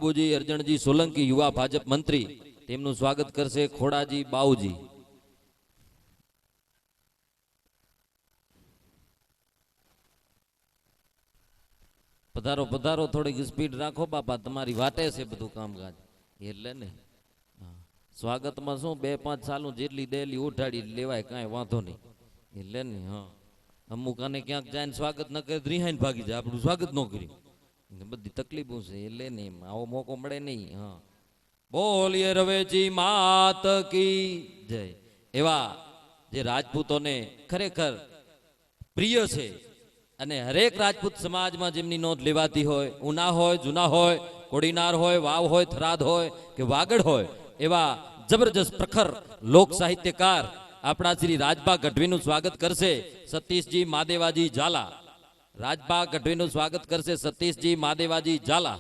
બાબુજી અર્જણજી સોલંકી યુવા ભાજપ મંત્રી તેમનું સ્વાગત કરશે ખોડાજી બાઉજી। પધારો પધારો, થોડીક સ્પીડ રાખો બાપા, તમારી વાટે છે બધું કામકાજ એટલે ને સ્વાગતમાં શું 2-5 સાલું જેટલી દેલી ઉઠાડી લેવાય, કાંઈ વાંધો નહીં એટલે ને। હા, અમુક આને ક્યાંક જાય સ્વાગત ન કરે રિહાઈને ભાગી જાય, આપણું સ્વાગત ન કર્યું, બધી તકલીફો છે એટલે ને આવો મોકો મળે નહીં। હા, બોલીએ રવેજી માત કી જય। એવા જે રાજપૂતોને ખરેખર પ્રિય છે અને હરેક રાજપૂત સમાજમાં જેમની નોંધ લેવાતી હોય, ઉના હોય, જૂના હોય, કોડીનાર હોય, વાવ હોય, થરાદ હોય કે વાગડ હોય, એવા જબરજસ્ત પ્રખર લોક સાહિત્યકાર આપણા શ્રી રાજભા ગઢવીનું સ્વાગત કરશે સતીશજી માદેવાજી ઝાલા। રાજભા ગઢવીનું સ્વાગત કરશે સતીશજી માદેવાજી ઝાલા।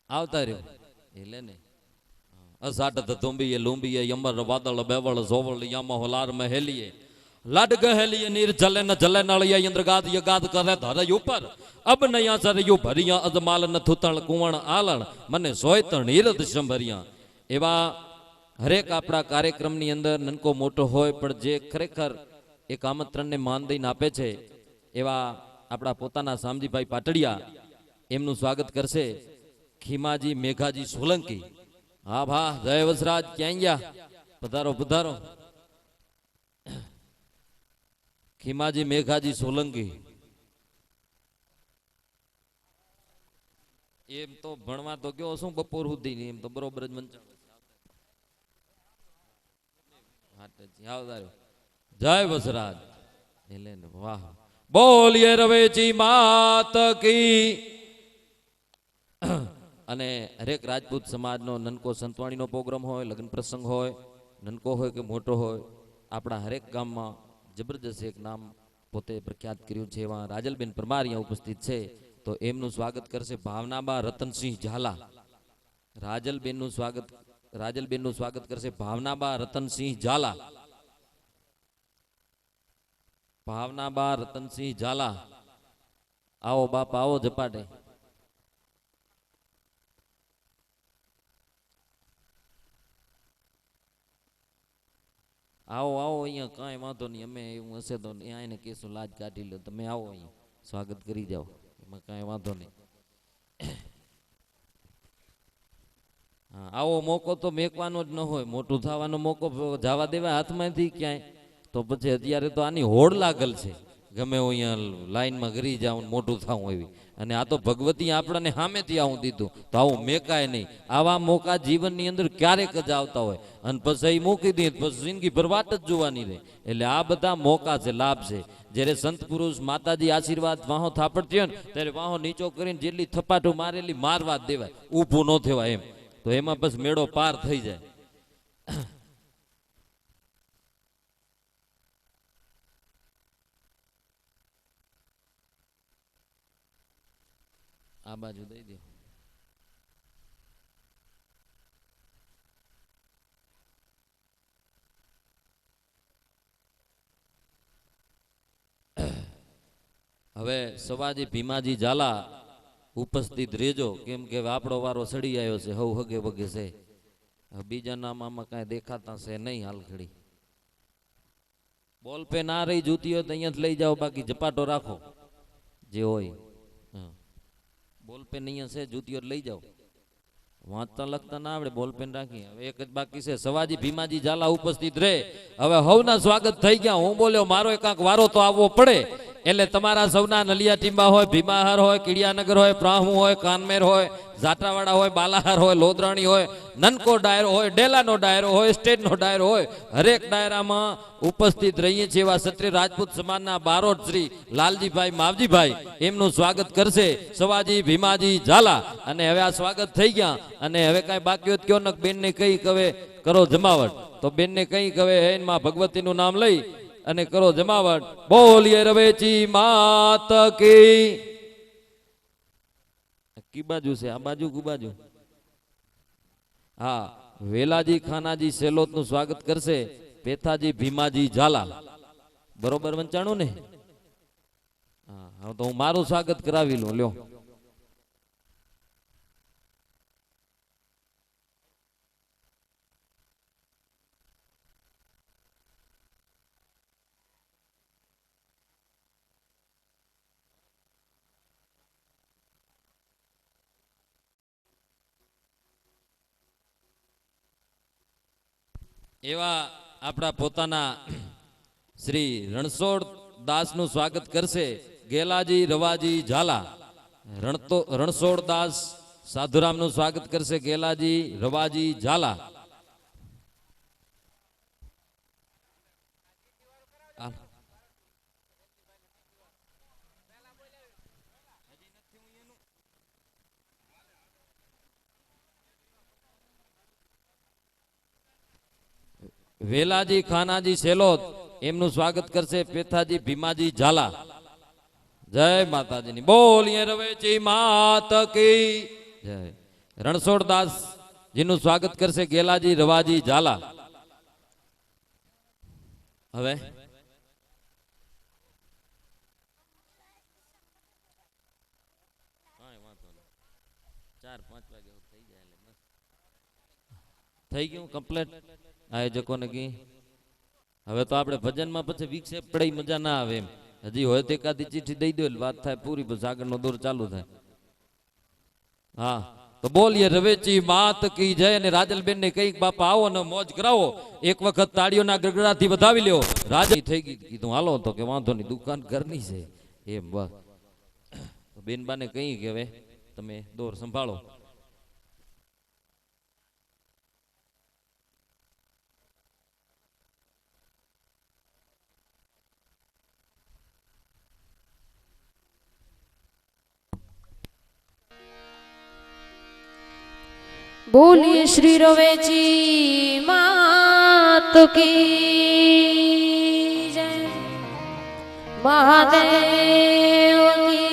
આવતા રહ્યો એટલે ને અસાટ ધુંબીએ લુંબીએ યમર વાદળ બેવળ ઝોવળ યમ હોલાર મહેલીએ લડ ગહેલીએ નીર જલે ન જલે નળિયા ઇન્દ્રગાદ યગાદ કરે ધરય ઉપર અબ નયા સરયુ ભરિયા અજમાલ ન થુતણ કુવણ આલણ મને સોયતણ હીરદ સંભરિયા। એવા હરેક આપણા કાર્યક્રમની અંદર નનકો મોટો હોય પણ જે ખરેખર એક આમંત્રણને માન દઈને આપે છે એવા આપણા પોતાના શામજીભાઈ પાટડિયા, એમનું સ્વાગત કરશે ખીમાજી મેઘાજી સોલંકી। હા ભા, જય વસરાજ, ક્યાં ગયા? પધારો પધારો, ખીમાજી મેઘાજી સોલંકી। એમ તો ભણવા તો ગયો શું બપોર સુધી, એમ તો બરોબર જ વંચાણ। જય વસરાજ, વાહ, બોલીએ રવેજી માત કી। અને હરેક રાજપૂત સમાજનો નનકો સંતવાણીનો પ્રોગ્રામ હોય, લગ્ન પ્રસંગ હોય, નનકો હોય કે મોટો હોય, આપણા હરેક ગામમાં જબરજસ્ત એક નામ પોતે પ્રખ્યાત કર્યું છે એવા રાજલબેન પરમાર અહીંયા ઉપસ્થિત છે, તો એમનું સ્વાગત કરશે ભાવનાબા રતનસિંહ ઝાલા। રાજલબેનનું સ્વાગત કરશે ભાવનાબા રતનસિંહ ઝાલા। ભાવનાબા રતનસિંહ ઝાલા, આવો બાપા આવો ઝપાટે। આવો આવો અહીંયા, કાંઈ વાંધો નહીં, અમે એવું હશે તો એને કહેશું લાજ કાઢી લો, તમે આવો અહીંયા સ્વાગત કરી જાઓ, એમાં કાંઈ વાંધો નહીં। હા, આવો મોકો તો મેકવાનો જ ન હોય, મોટું થવાનો મોકો જવા દેવા હાથમાંથી ક્યાંય, તો પછી અત્યારે તો આની હોડ લાગલ છે, ગમે હું અહીંયા લાઈનમાં ઘરી જાઉં મોટું થાઉં એવી, અને આ તો ભગવતી આપણને સામેથી આવું દીધું, તો આવું મેકાય નહીં। આવા મોકા જીવનની અંદર ક્યારેક જ આવતા હોય અને પછી મૂકી દે પછી જિંદગી ભર વાટ જ જોવાની રહે, એટલે આ બધા મોકા છે, લાભ છે। જ્યારે સંત પુરુષ માતાજી આશીર્વાદ વાહો થાપડતી હોય ને ત્યારે વાહો નીચો કરીને જેટલી થપાટું મારેલી મારવા જ દેવાય, ઊભું ન થવાય એમ, તો એમાં બસ મેળો પાર થઈ જાય। આ બાજુ દઈ દે। હવે સવાજી ભીમાજી ઝાલા ઉપસ્થિત રહેજો, કેમ કે આપણો વારો સડી આવ્યો છે, હવ હગે વગે છે, બીજા નામ આમાં કાંઈ દેખાતા છે નહીં હાલ ઘડી। બોલ પે ના રહી જૂતી હોય તો અહીંયા જ લઈ જાઓ, બાકી ઝપાટો રાખો જે હોય। બોલ પેન અહીંયા છે, જૂતીઓ લઈ જાઓ, વાંચતા લખતા ના આવડે બોલ પેન રાખી। હવે એક જ બાકી છે, સવાજી ભીમાજી ઝાલા ઉપસ્થિત રહે। હવે હવના સ્વાગત થઈ ગયા, હું બોલ્યો મારો એકાંક વારો તો આવવો પડે, એટલે તમારા સૌના નલિયા ટીંબા હોય, ભીમાહાર હોય, કીડિયાનગર હોય, પ્રાહુ હોય, કાનમેર હોય, જાટાવાડા હોય, બાલાહાર હોય, લોધરાણી હોય, નનકો ડાયરો હોય, ડેલાનો ડાયરો હોય, સ્ટેટનો ડાયરો હોય, હરેક ડાયરામાં ઉપસ્થિત રહીએ છીએ એવા ક્ષત્રિય રાજપૂત સમાજના બારોટ શ્રી લાલજીભાઈ માવજીભાઈ, એમનું સ્વાગત કરશે સવાજી ભીમાજી ઝાલા। અને હવે આ સ્વાગત થઈ ગયા, અને હવે કાંઈ બાકી હોત કયો ને બેનને કઈ હવે કરો જમાવટ, તો બેનને કઈ હવે એમાં ભગવતીનું નામ લઈ અને કરો જમાવટ। બોલીએ રવેચી માત કી। કી બાજુ છે? આ બાજુ કુ બાજુ? હા, વેલાજી ખાનાજી સેલોત નું સ્વાગત કરશે પેથાજી ભીમાજી ઝાલા। બરોબર વંચાણું ને? હા, તો હું મારું સ્વાગત કરાવી લઉં, લ્યો। એવા આપણા પોતાના શ્રી રણછોડ દાસનું સ્વાગત કરશે ગેલાજી રવાજી ઝાલા. રણછોડ દાસ સાધુરામનું સ્વાગત કરશે ગેલાજી રવાજી ઝાલા. વેલાજી ખાનાજી સેલોદ એમનું સ્વાગત કરશે પેથાજી ભીમાજી ઝાલા. જય માતાજીની બોલીએ રવેચી માત કી જય. રણછોડદાસ જીનું સ્વાગત કરશે ગેલાજી રવાજી ઝાલા. હવે થઈ ગયું કમ્પ્લીટ આયોજકોને કી. હવે તો આપણે ભજનમાં પછી વિક્ષેપ પડાઈ મજા ના આવે એમ. હજી હોય તો એકાદી ચિઠ્ઠી દઈ દો વાત થાય પૂરી, પછી આગળનો દોર ચાલુ થાય. હા તો બોલીએ રવેચી માત કી જય. અને રાજલબેન ને કઈક બાપા આવો ને મોજ કરાવો. એક વખત તાળીઓના ગડગડાથી વધાવી લ્યો. રાજી થઈ ગઈ કીધું હાલો તો કે વાંધો નહીં દુકાન ઘરની છે એમ. બસ બેનબાને કઈ કે હવે તમે દોર સંભાળો. बोलिए श्री रवेची मात की जय, महादेव की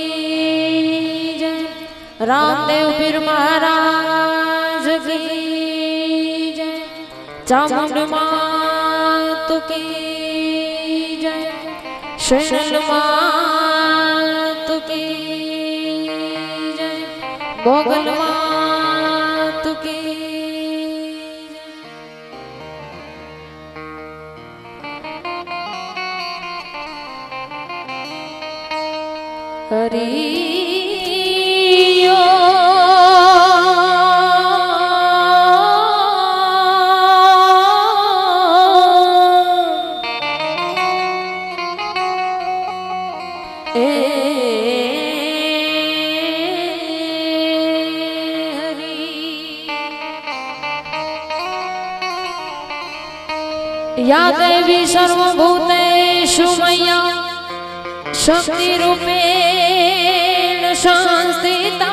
जय, रामदेव पीर महाराज की जय, चामुंड मात की जय, शैल मात की जय, मोगल मात की हरियो या देवी सर्वभूतेषु मय्या शक्ति रूपेण संस्थिता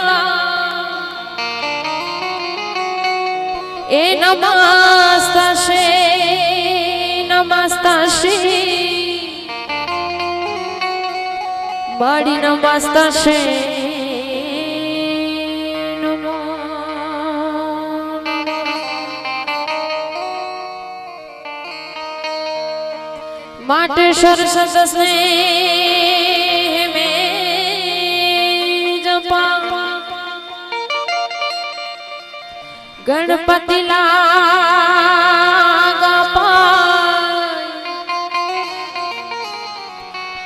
ए नमस्तस्यै नमस्तस्यै बड़ी नमस्तस्यै नमो माटे सरसत स्नेह में जपा गणपति लागा पाय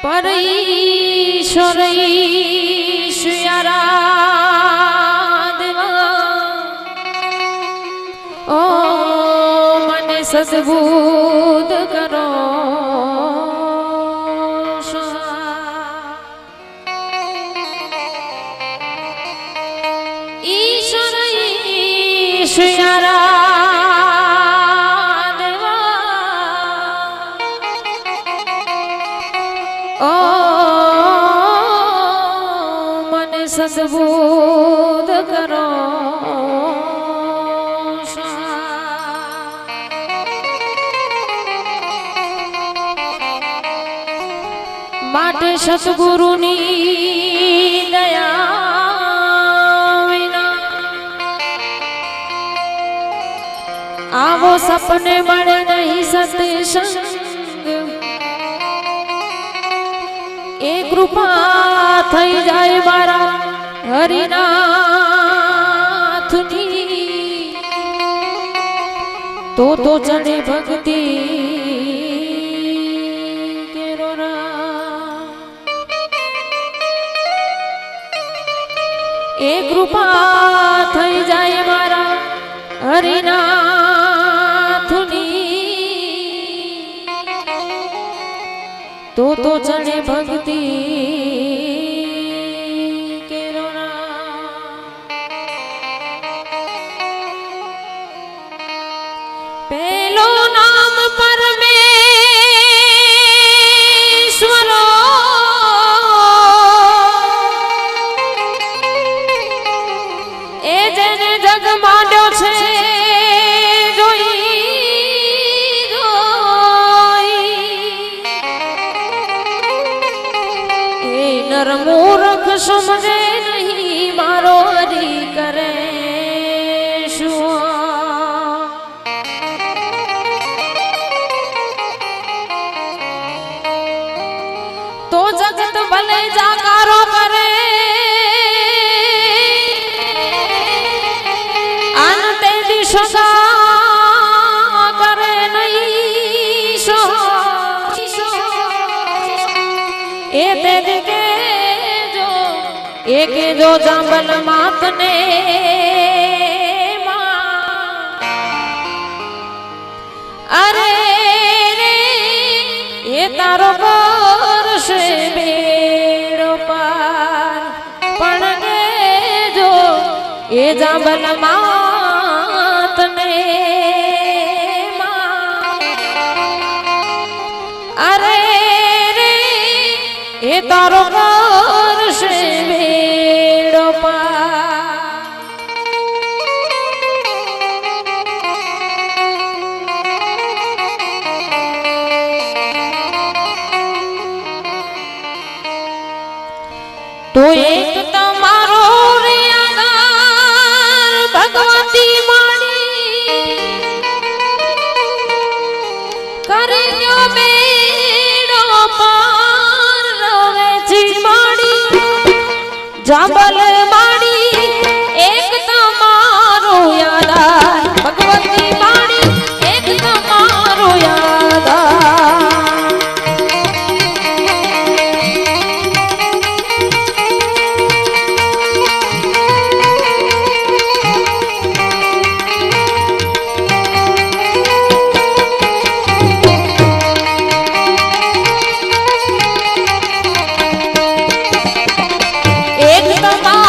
पर ईश्वर आराधना ओ मने सद्बुद्ध करो सद्बुद्ध करो माटे सतगुरुनी दया विना आवो सपने मळे नहीं सत्संग ए कृपा થઈ જાય મારા હરિનાથની તો ચડે ભક્તિ કેરો રામ એ કૃપા થઈ જાય મારા હરિનાથની તો ચણે ભક્તિ કેરો ના પેલો નામ પરમેશ્વર એ જેને જગ માંડ્યો છે મૂર્ખ સમજે નહીં મારો હરી કરે શું તો જગત ભલે જાકારો કરે અંતે દિશા કરે નહીં શો એ તે દિકે एक जो जांबल मात ने अरे रे ये तारो वर्ष बेड़ो पार पण जो ये जांबल मात ने अरे रे ये तारो वर्ष तो एक तमारो रे आधार भगवती माड़ी करे जो बेड़ो पार रवे जी माड़ी जाबल माड़ी एक तमारो आधार भगवती माड़ी एक तमारो आधार एक तमारो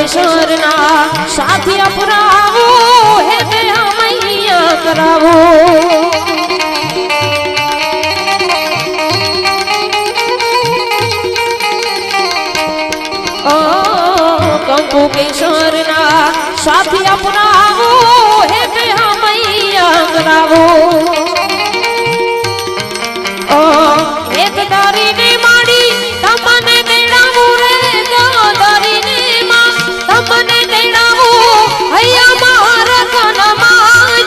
किशोरना साथी अपनावो हे दया मैया करावो कंकु किशोरना साथी अपनावो हे दया मैया करावो एक दारी ने माड़ी तमने देड़ावो रे दारी ने मां तमने देड़ावो हैया मारा कनमा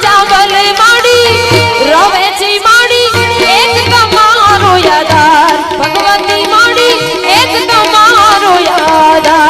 जावल माड़ी रवे जी माड़ी एक तमारो यादार भगवती माड़ी एक तमारो यादार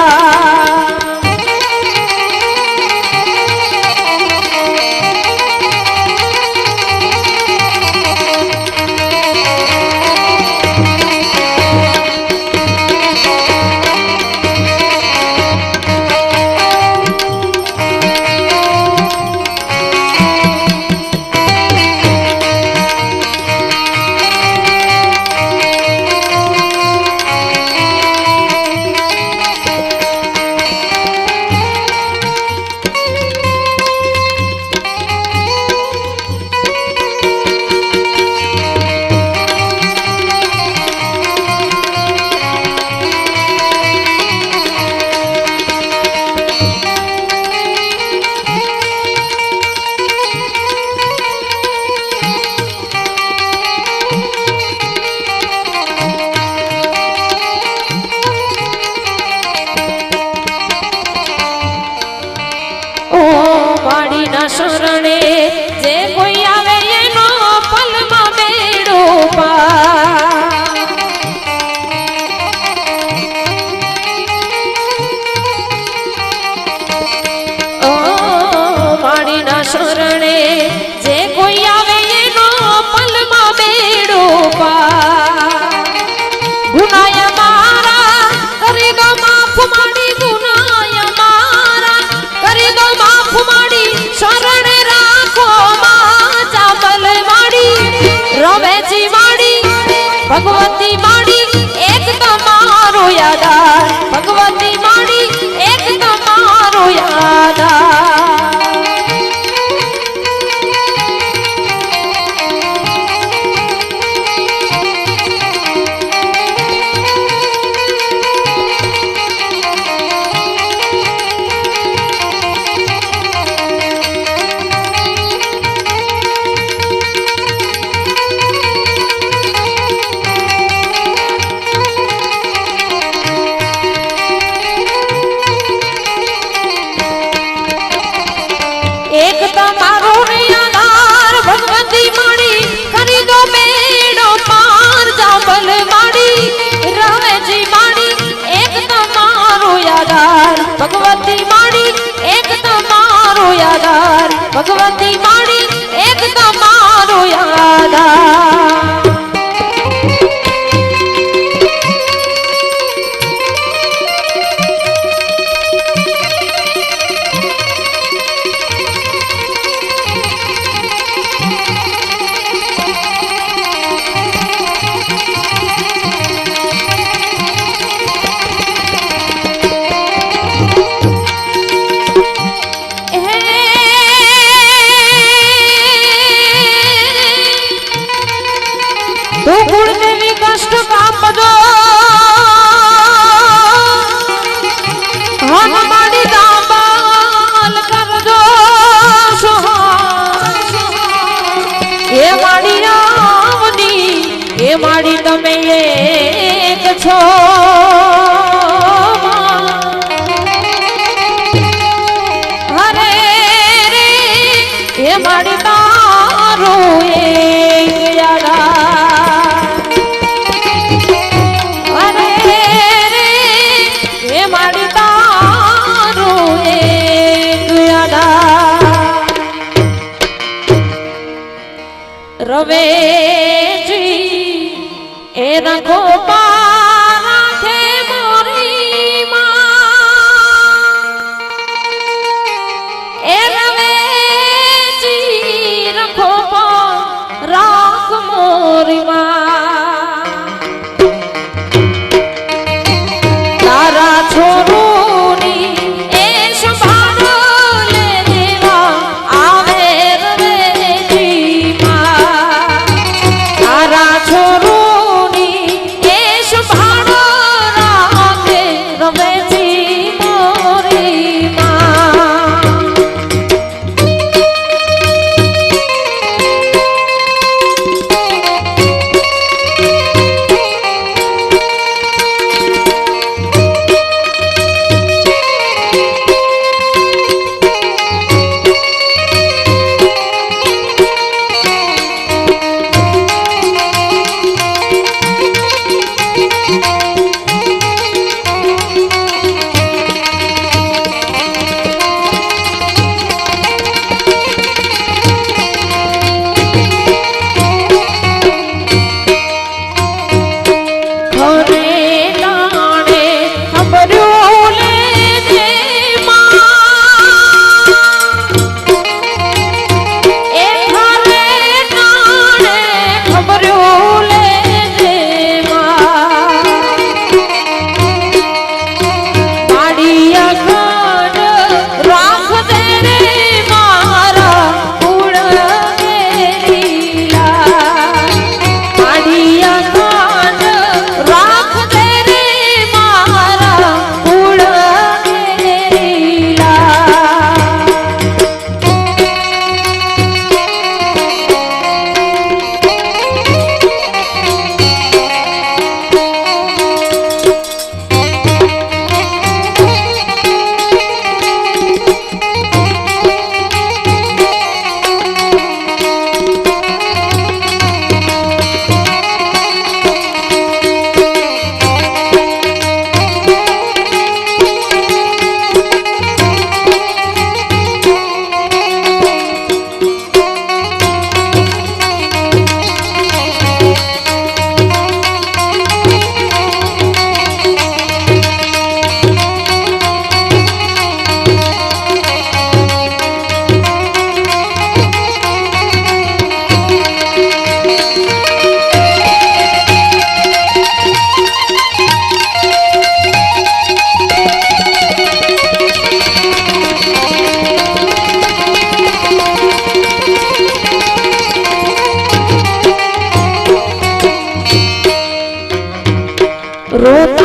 शरणे जे कोई आवे एनो पलमा बेड़ो पार ओ माड़ी ना शरणे जे कोई आवे एनो पलमा बेड़ो पार गुनाया मारा करे दो माफ माड़ी गुनाया मारा करे दो माफ माड़ी शरण राखो मां चावल माड़ी रवे जी माड़ी भगवती माड़ी एक तमारो यादार भगवती माड़ी एक तमारो यादार भगवती माड़ी एक तमारो यादार भगवती माड़ी एक तमारो यादार माड़ी तमे एक छो हरे रे ये माड़ी तारो एक यादा हरे रे ये माड़ी तारो एक यादा रवे ए रखो पारा રોકી